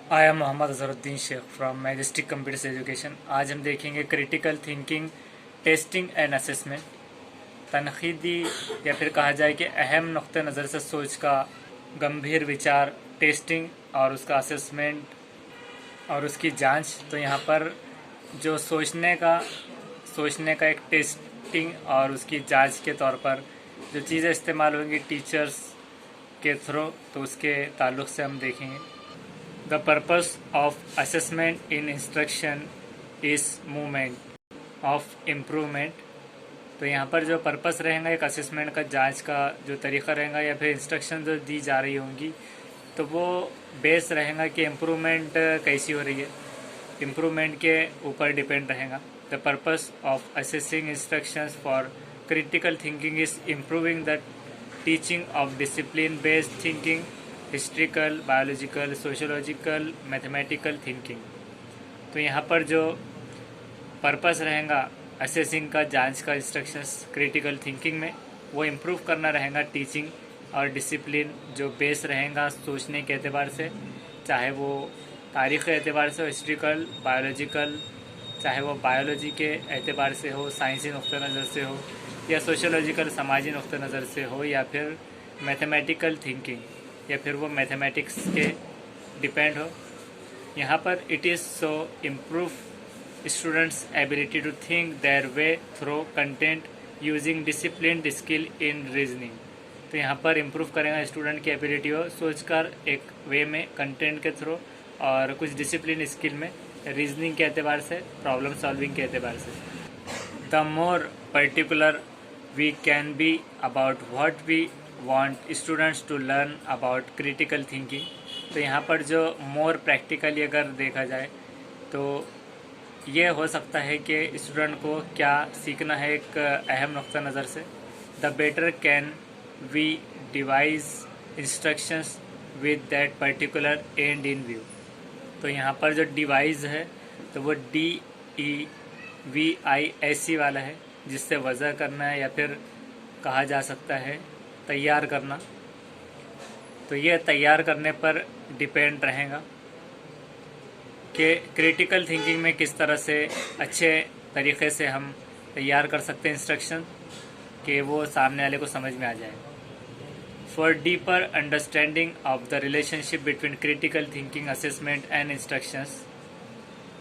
I am Mohammad Azharuddin Sheikh from majestic computer education. आज हम देखेंगे critical thinking, testing and assessment. तनकीदी या फिर कहा जाए कि अहम नुक्ते नज़र से सोच का गंभीर विचार, टेस्टिंग और उसका असेसमेंट और उसकी जांच। तो यहाँ पर जो सोचने का एक टेस्टिंग और उसकी जांच के तौर पर जो चीज़ें इस्तेमाल होंगी टीचर्स के थ्रू, तो उसके ताल्लुक़ से हम देखेंगे। The purpose of assessment in instruction is movement of improvement. तो यहाँ पर जो पर्पस रहेगा एक असेसमेंट का, जांच का जो तरीक़ा रहेगा या फिर इंस्ट्रक्शन जो दी जा रही होंगी, तो वो बेस रहेगा कि इम्प्रूवमेंट कैसी हो रही है, इम्प्रूवमेंट के ऊपर डिपेंड रहेगा। The purpose of assessing instructions for critical thinking is improving the teaching of discipline based thinking, historical, biological, sociological, mathematical thinking. तो यहाँ पर जो पर्पस रहेगा असेसिंग का, जांच का, इंस्ट्रक्शंस क्रिटिकल थिंकिंग में, वो इम्प्रूव करना रहेगा टीचिंग और डिसिप्लिन जो बेस रहेगा सोचने के एतबार से, चाहे वो तारीख़ के एतबार से हो, हिस्ट्रिकल, बायोलॉजिकल, चाहे वो बायोलॉजी के एतबार से हो, साइंसी नुक़्ते नज़र से हो, या सोशोलॉजिकल, समाजी नुक़्ते नज़र से हो, या फिर मैथमेटिकल थिंकिंग, या फिर वो मैथमेटिक्स के डिपेंड हो। यहाँ पर it is so improve students ability to think their way through content using disciplined skill in reasoning. तो यहाँ पर इम्प्रूव करेगा स्टूडेंट की एबिलिटी हो सोचकर एक वे में, कंटेंट के थ्रू और कुछ डिसिप्लिन स्किल में, रीजनिंग के एतबार से, प्रॉब्लम सॉल्विंग के एतबार से। The more particular we can be about what we want students to learn about critical thinking. तो यहाँ पर जो मोर प्रैक्टिकली अगर देखा जाए तो ये हो सकता है कि स्टूडेंट को क्या सीखना है एक अहम नुक्ता नज़र से। The better can we devise instructions with that particular end in view. तो यहाँ पर जो डिवाइस है तो वो DEVISE वाला है, जिससे वज़ा करना है या फिर कहा जा सकता है तैयार करना। तो ये तैयार करने पर डिपेंड रहेगा कि क्रिटिकल थिंकिंग में किस तरह से अच्छे तरीक़े से हम तैयार कर सकते हैं इंस्ट्रक्शन कि वो सामने वाले को समझ में आ जाए। For deeper understanding of the relationship between critical thinking, assessment and instructions.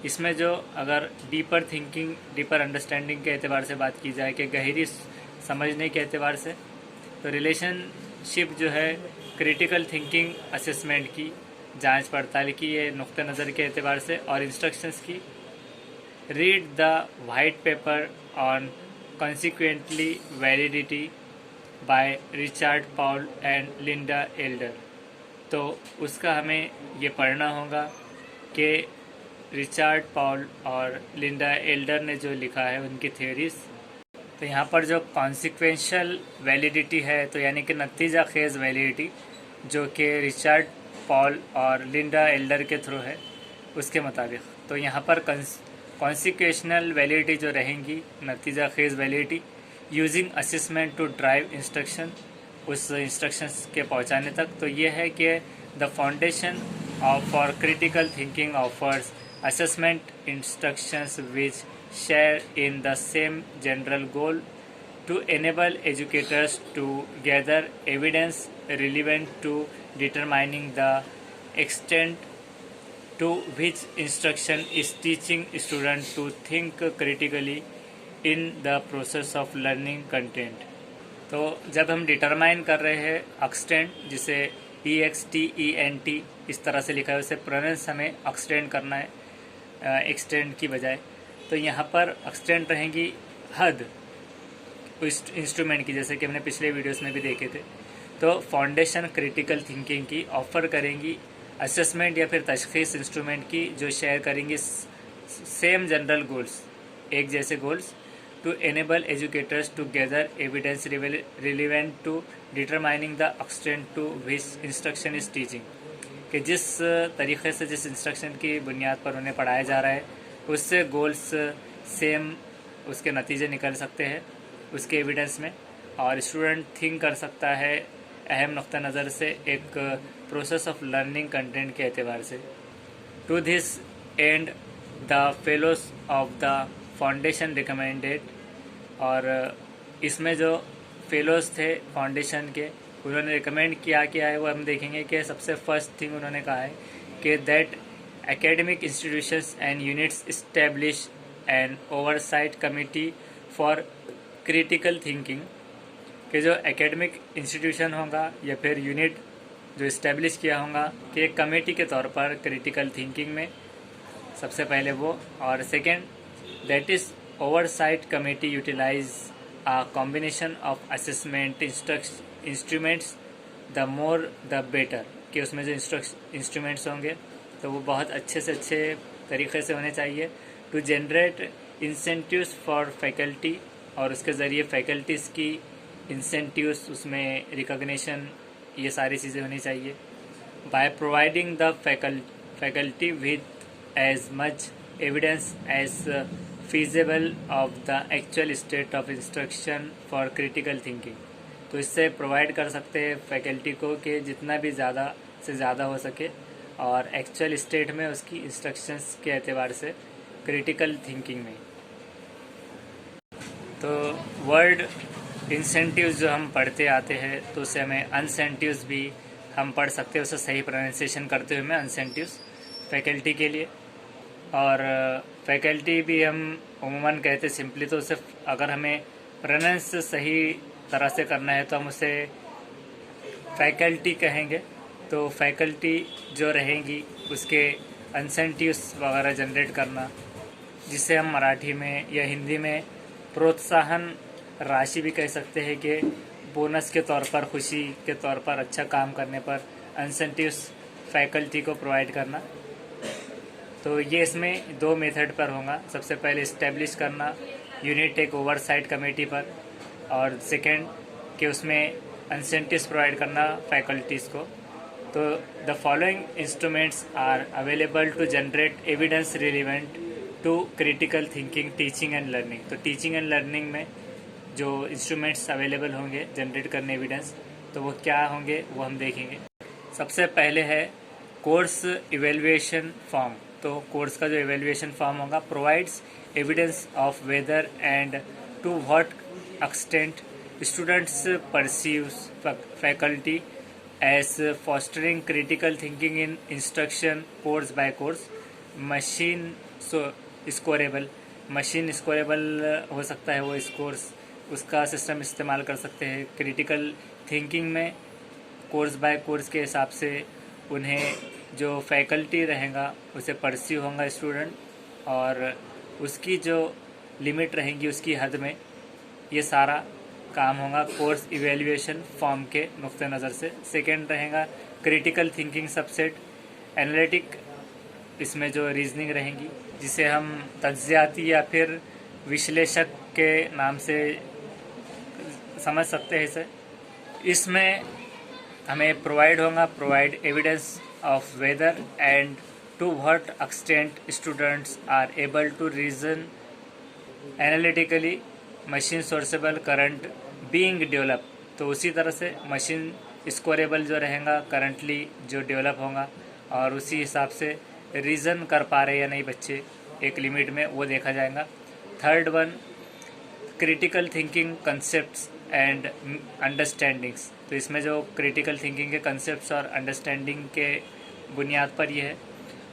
इसमें जो अगर डीपर थिंकिंग, डीपर अंडरस्टैंडिंग के एतबार से बात की जाए कि गहरी समझने के एतबार से, तो रिलेशनशिप जो है क्रिटिकल थिंकिंग, असेसमेंट की, जांच पड़ताल की, ये नुक्ते नज़र के एतबार से, और इंस्ट्रक्शंस की। Read the white paper on consequently validity by Richard Paul and Linda Elder. तो उसका हमें ये पढ़ना होगा कि रिचर्ड पॉल और लिंडा एल्डर ने जो लिखा है उनकी थ्योरीज। तो यहाँ पर जो कॉन्सिक्वेंशल वैलिडिटी है, तो यानी कि नतीजा खेज़ वैलिडिटी, जो कि रिचर्ड पॉल और लिंडा एल्डर के थ्रू है, उसके मुताबिक। तो यहाँ पर कॉन्सिक्वेशनल वैलिडिटी जो रहेंगी, नतीजा खेज़ validity, using assessment to drive instruction, उस इंस्ट्रक्शंस के पहुँचाने तक। तो ये है कि the foundation of for critical thinking offers assessment instructions which share in the same general goal to enable educators to gather evidence relevant to determining the extent to which instruction is teaching students to think critically in the process of learning content। तो जब हम determine कर रहे हैं extent, जिसे EXTENT इस तरह से लिखा है, उसे प्रोनाउंस हमें एक्सटेंड करना है एक्सटेंड की बजाय। तो यहाँ पर एक्सटेंड रहेंगी हद उस इंस्ट्रूमेंट की, जैसे कि हमने पिछले वीडियोस में भी देखे थे। तो फाउंडेशन क्रिटिकल थिंकिंग की ऑफ़र करेंगी असेसमेंट या फिर तशख़ीस इंस्ट्रूमेंट की, जो शेयर करेंगी सेम जनरल गोल्स, एक जैसे goals, to enable educators to gather evidence relevant to determining the extent to which instruction is teaching. कि जिस तरीक़े से, जिस इंस्ट्रक्शन की बुनियाद पर उन्हें पढ़ाया जा रहा है, उससे गोल्स सेम, उसके नतीजे निकल सकते हैं उसके एविडेंस में, और स्टूडेंट थिंक कर सकता है अहम नुक्ता नज़र से एक प्रोसेस ऑफ लर्निंग कंटेंट के एतबार से। To this end the fellows of the foundation recommended, और इसमें जो फेलोज थे फाउंडेशन के, उन्होंने रिकमेंड किया है वो हम देखेंगे कि सबसे फर्स्ट थिंग उन्होंने कहा है कि that academic institutions and units establish an oversight committee for critical thinking, कि जो एकेडमिक इंस्टीट्यूशन होगा या फिर यूनिट जो इस्टेब्लिश किया होगा कि एक कमेटी के तौर पर क्रिटिकल थिंकिंग में, सबसे पहले वो। और second, that is oversight committee utilize a combination of assessment instruments, the more the better, कि उसमें जो इंस्ट्रूमेंट्स होंगे तो वो बहुत अच्छे से अच्छे तरीके से होने चाहिए। To generate incentives for faculty, और उसके ज़रिए फैकल्टीज़ की इंसेंटिव्स, उसमें रिकॉग्निशन, ये सारी चीज़ें होनी चाहिए। By providing the faculty with as much evidence as feasible of the actual state of instruction for critical thinking, तो इससे प्रोवाइड कर सकते हैं फैकल्टी को कि जितना भी ज़्यादा से ज़्यादा हो सके और एक्चुअल स्टेट में उसकी इंस्ट्रक्शंस के एतबार से क्रिटिकल थिंकिंग में। तो वर्ड इंसेंटिव्स जो हम पढ़ते आते हैं तो उससे हमें अनसेंटिव्स भी हम पढ़ सकते हैं, उसे सही प्रोनाउंसिएशन करते हुए मैं अनसेंटिव्स फैकल्टी के लिए। और फैकल्टी भी हम उमूमन कहते सिंपली, तो उसे अगर हमें प्रोनाउंस सही तरह से करना है तो हम उसे फैकल्टी कहेंगे। तो फैकल्टी जो रहेंगी उसके इंसेंटिव्स वगैरह जनरेट करना, जिसे हम मराठी में या हिंदी में प्रोत्साहन राशि भी कह सकते हैं कि बोनस के तौर पर, खुशी के तौर पर अच्छा काम करने पर इंसेंटिव्स फैकल्टी को प्रोवाइड करना। तो ये इसमें दो मेथड पर होगा। सबसे पहले इस्टेब्लिश करना यूनिट एक ओवरसाइट कमेटी पर, और सेकेंड कि उसमें इंसेंटिव्स प्रोवाइड करना फैकल्टीज़ को। तो the following instruments are available to generate evidence relevant to critical thinking, teaching and learning. तो टीचिंग एंड लर्निंग में जो इंस्ट्रूमेंट्स अवेलेबल होंगे जनरेट करने एविडेंस, तो वो क्या होंगे वो हम देखेंगे। सबसे पहले है कोर्स इवेल्युएशन फॉर्म। तो कोर्स का जो इवेल्युएशन फॉर्म होगा, provides evidence of whether and to what extent students perceives faculty as fostering critical thinking in instruction course by course. Machine scorable, machine scorable हो सकता है वो कोर्स, उसका system इस्तेमाल कर सकते हैं क्रिटिकल थिंकिंग में। कोर्स बाय कोर्स के हिसाब से उन्हें जो फैकल्टी रहेगा उसे परस्यू होगा स्टूडेंट, और उसकी जो लिमिट रहेंगी उसकी हद में ये सारा काम होगा कोर्स इवेल्युएशन फॉर्म के नुक्ते नज़र से। सेकेंड रहेगा क्रिटिकल थिंकिंग सबसेट एनालिटिक, इसमें जो रीजनिंग रहेंगी जिसे हम तज्जियाती या फिर विश्लेषक के नाम से समझ सकते हैं इसे। इसमें हमें प्रोवाइड होगा provide evidence of whether and to what extent students are able to reason analytically machine scorable current being develop. तो उसी तरह से मशीन स्कोरेबल जो रहेगा करंटली जो डेवलप होगा, और उसी हिसाब से रीज़न कर पा रहे या नहीं बच्चे एक लिमिट में, वो देखा जाएगा। Third one critical thinking concepts and understandings. तो इसमें जो क्रिटिकल थिंकिंग के कंसेप्ट्स और अंडरस्टैंडिंग के बुनियाद पर यह है।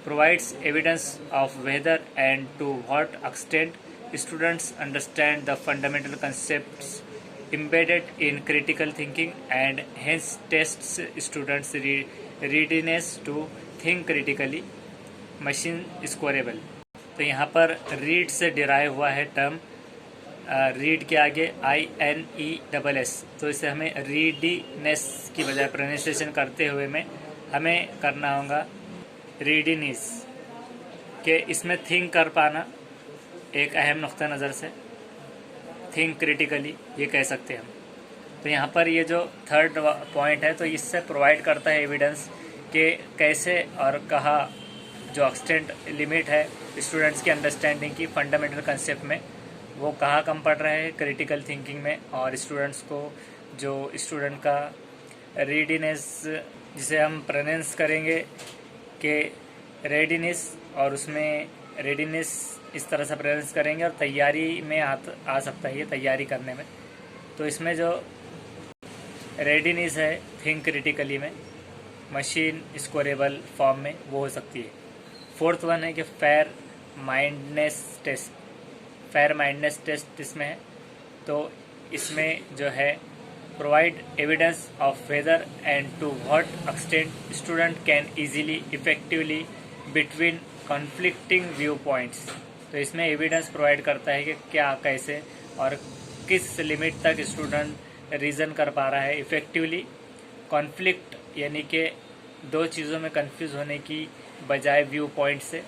Provides evidence of whether and to what extent students understand the fundamental concepts embedded in critical thinking and hence tests students readiness to think critically। Machine scorable, तो यहाँ पर रीड से डिराइव हुआ है टर्म, रीड के आगे INESS, तो इसे हमें रीडीनेस की बजाय प्रोनाउंसिएशन करते हुए में हमें करना होगा रीडीनेस, के इसमें थिंक कर पाना एक अहम नुक्ता नज़र से, थिंक क्रिटिकली ये कह सकते हैं हम। तो यहाँ पर ये जो थर्ड पॉइंट है तो इससे प्रोवाइड करता है एविडेंस कि कैसे और कहाँ जो एक्सटेंट लिमिट है स्टूडेंट्स की अंडरस्टैंडिंग की फंडामेंटल कंसेप्ट में, वो कहाँ कम पड़ रहे हैं क्रिटिकल थिंकिंग में, और स्टूडेंट्स को जो स्टूडेंट का रीडीनेस जिसे हम प्रोनाउंस करेंगे कि रेडीनेस, और उसमें रेडीनेस इस तरह से प्रेजेंस करेंगे, और तैयारी में आ सकता है ये तैयारी करने में। तो इसमें जो रेडीनेस है थिंक क्रिटिकली में, मशीन स्कोरेबल फॉर्म में वो हो सकती है। फोर्थ वन है कि fair mindedness test. Fair mindedness test इसमें है, तो इसमें जो है provide evidence of whether and to what extent student can easily effectively between conflicting view points. तो इसमें एविडेंस प्रोवाइड करता है कि क्या, कैसे और किस लिमिट तक स्टूडेंट रीज़न कर पा रहा है इफ़ेक्टिवली। कॉन्फ्लिक्ट यानी कि दो चीज़ों में कंफ्यूज होने की बजाय व्यू पॉइंट से।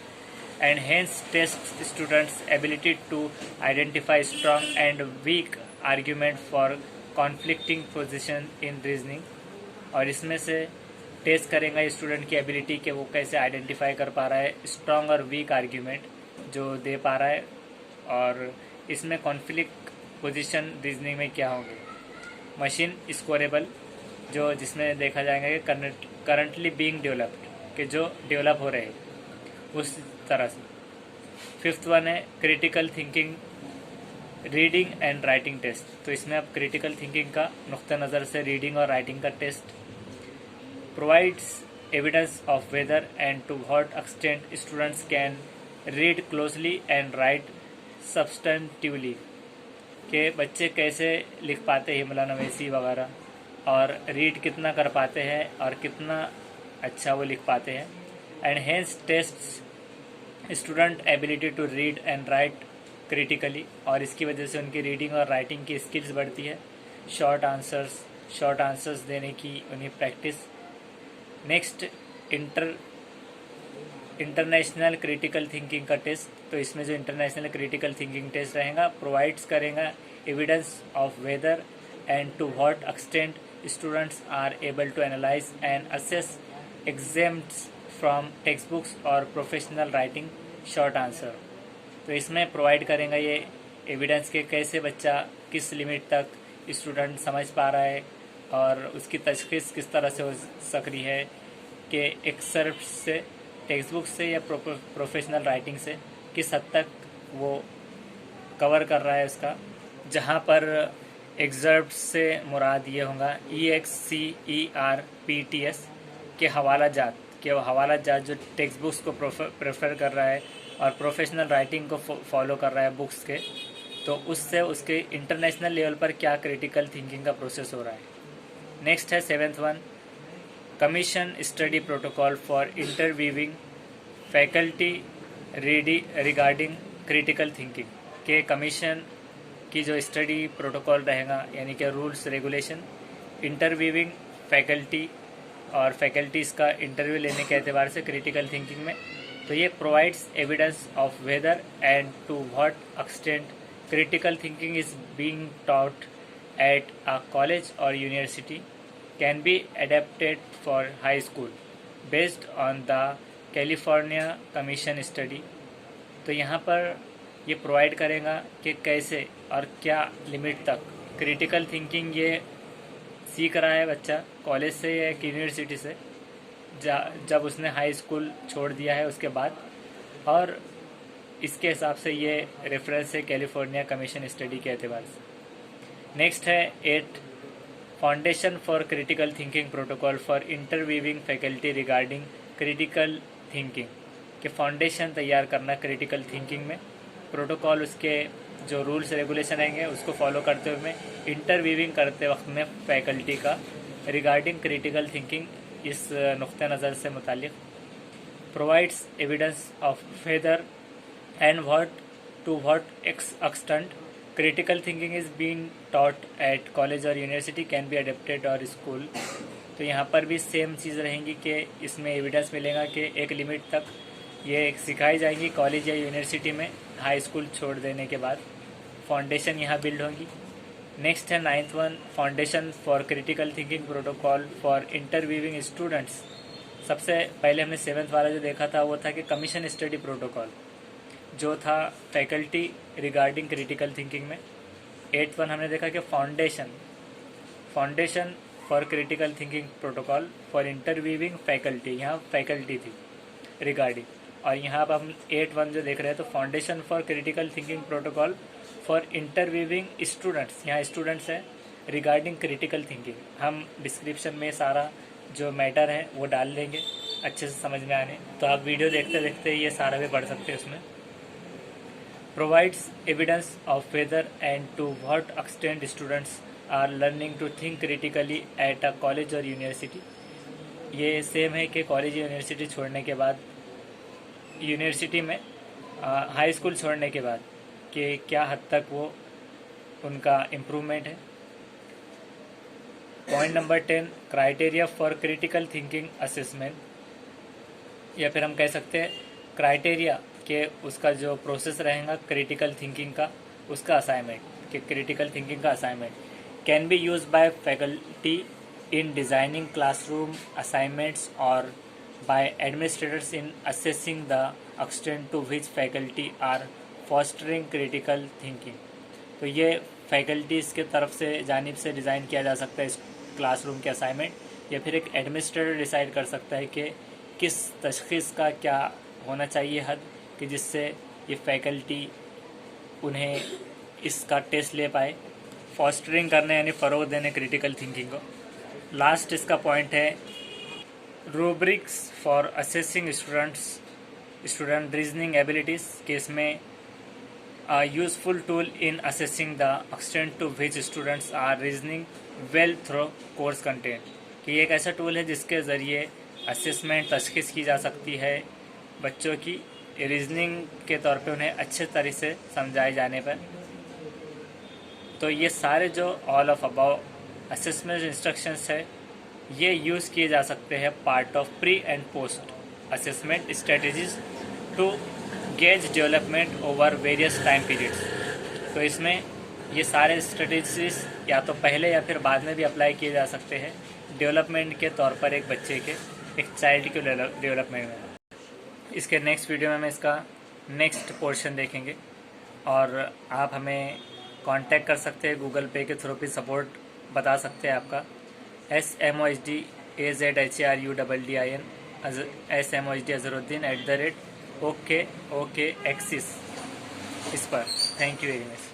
And hence test students ability to identify strong and weak argument for conflicting position in reasoning. और इसमें से टेस्ट करेंगे स्टूडेंट की एबिलिटी कि वो कैसे आइडेंटिफाई कर पा रहा है स्ट्रॉन्ग और वीक आर्ग्यूमेंट जो दे पा रहा है, और इसमें कॉन्फ्लिक्ट पोजीशन रीजनिंग में क्या होंगे। मशीन स्कोरेबल, जो जिसमें देखा जाएगा कि करंटली बीइंग डेवलप्ड, कि जो डेवलप हो रहे हैं उस तरह से। फिफ्थ वन है critical thinking reading and writing test. तो इसमें आप क्रिटिकल थिंकिंग का नुक्ता नज़र से रीडिंग और राइटिंग का test. Provides evidence of whether and to what extent students can read closely and write substantively, के बच्चे कैसे लिख पाते हैं मौलाना वैसी वगैरह, और रीड कितना कर पाते हैं और कितना अच्छा वो लिख पाते हैं। And hence test student ability to read and write critically, और इसकी वजह से उनकी रीडिंग और राइटिंग की स्किल्स बढ़ती है। शॉर्ट आंसर्स देने की उन्हें practice. Next international critical thinking का टेस्ट। तो इसमें जो इंटरनेशनल क्रिटिकल थिंकिंग टेस्ट रहेगा प्रोवाइड्स करेगा evidence of whether and to what extent students are able to analyze and assess exams from text books और प्रोफेशनल राइटिंग शॉर्ट आंसर। तो इसमें provide करेंगे ये एविडेंस के कैसे बच्चा किस लिमिट तक स्टूडेंट समझ पा रहा है, और उसकी तशख़ीस किस तरह से हो सकती है कि एक्सर्प्ट से, टेक्स्ट बुक से या प्रोफेशनल राइटिंग से किस हद तक वो कवर कर रहा है उसका। जहाँ पर एक्सर्प्ट से मुराद ये होगा EXCERPTS के हवाला जात, कि वो हवाला जात जो टेक्स्ट बुक्स को प्रेफर कर रहा है और प्रोफेशनल राइटिंग को फॉलो कर रहा है बुक्स के, तो उससे उसके इंटरनेशनल लेवल पर क्या क्रिटिकल थिंकिंग का प्रोसेस हो रहा है। नेक्स्ट है seventh one commission study protocol for interviewing faculty regarding critical thinking, के कमीशन की जो स्टडी प्रोटोकॉल रहेगा यानी कि रूल्स रेगुलेशन इंटरव्यूइंग फैकल्टी और फैकल्टीज़ का इंटरव्यू लेने के एतबार से क्रिटिकल थिंकिंग में। तो ये provides evidence of whether and to what extent critical thinking is being taught at a college or university can be adapted for high school based on the California Commission study। तो यहाँ पर ये provide करेगा कि कैसे और क्या limit तक क्रिटिकल थिंकिंग ये सीख रहा है बच्चा कॉलेज से या यूनिवर्सिटी से, जब उसने हाई स्कूल छोड़ दिया है उसके बाद, और इसके हिसाब से ये रेफरेंस है कैलिफोर्निया कमीशन स्टडी के एतबार से। नेक्स्ट है 8 foundation for critical thinking protocol for interviewing faculty regarding critical thinking, के फाउंडेशन तैयार करना क्रिटिकल थिंकिंग में। प्रोटोकॉल उसके जो रूल्स रेगुलेशन रहेंगे उसको फॉलो करते हुए इंटरव्यूइंग करते वक्त में फैकल्टी का रिगार्डिंग क्रिटिकल थिंकिंग, इस नुक्ते नज़र से मुतालिक provides evidence of whether and to what extent critical thinking is being taught at college or university can be adapted or school। तो यहाँ पर भी सेम चीज़ रहेंगी कि इसमें एविडेंस मिलेगा कि एक लिमिट तक ये सिखाई जाएंगी कॉलेज या यूनिवर्सिटी में हाई स्कूल छोड़ देने के बाद। फाउंडेशन यहाँ बिल्ड होगी। नेक्स्ट है 9th one foundation for critical thinking protocol for interviewing students. सबसे पहले हमने 7th वाला जो देखा था वो था कि कमीशन स्टडी प्रोटोकॉल जो था फैकल्टी रिगार्डिंग क्रिटिकल थिंकिंग में। 8th वन हमने देखा कि foundation for critical thinking protocol for interviewing faculty, यहाँ फैकल्टी थी। रिगार्डिंग। और यहाँ पर हम 8.1 जो देख रहे हैं, तो foundation for critical thinking protocol for interviewing students, यहाँ स्टूडेंट्स हैं, रिगार्डिंग क्रिटिकल थिंकिंग। हम डिस्क्रिप्शन में सारा जो मैटर है वो डाल देंगे अच्छे से समझ में आने, तो आप वीडियो देखते देखते ये सारा भी पढ़ सकते हैं उसमें। Provides evidence of whether and to what extent students are learning to think critically at a college और यूनिवर्सिटी। ये सेम है कि कॉलेज यूनिवर्सिटी छोड़ने के बाद, यूनिवर्सिटी में हाई स्कूल छोड़ने के बाद कि क्या हद तक वो उनका इम्प्रूवमेंट है। Point number 10, criteria for critical thinking assessment, या फिर हम कह सकते हैं क्राइटेरिया के उसका जो प्रोसेस रहेगा क्रिटिकल थिंकिंग का, उसका असाइनमेंट, कि क्रिटिकल थिंकिंग का assignment can be use by faculty in designing classroom assignments और by administrators in assessing the extent to which faculty are fostering critical thinking। तो ये फैकल्टीज़ के तरफ से जानिब से डिज़ाइन किया जा सकता है इस क्लासरूम के असाइनमेंट, या फिर एक एडमिनिस्ट्रेटर डिसाइड कर सकता है कि किस तशख़ीस का क्या होना चाहिए हद, कि जिससे ये फैकल्टी उन्हें इसका टेस्ट ले पाए, फॉस्टरिंग करने यानी फ़रोग़ देने क्रिटिकल थिंकिंग को। लास्ट इसका पॉइंट है rubrics for assessing student reasoning abilities, कि इसमें useful tool in assessing the extent to which students are reasoning well through course content, कि ये एक ऐसा टूल है जिसके ज़रिए असेसमेंट तशख़ीस की जा सकती है बच्चों की रीजनिंग के तौर पे उन्हें अच्छे तरीके से समझाए जाने पर। तो ये सारे जो all of above assessment instructions है, ये यूज़ किए जा सकते हैं part of pre and post assessment strategies to gauge development over various time periods. तो इसमें ये सारे स्ट्रेटजीज या तो पहले या फिर बाद में भी अप्लाई किए जा सकते हैं डेवलपमेंट के तौर पर, एक बच्चे के, एक चाइल्ड के डेवलपमेंट में। इसके नेक्स्ट वीडियो में हम इसका नेक्स्ट पोर्शन देखेंगे, और आप हमें कांटेक्ट कर सकते हैं, गूगल पे के थ्रू भी सपोर्ट बता सकते हैं आपका। SMOHD AZHARUDDIN SMOHD Azharuddin @OK Axis इस पर। Thank you very much.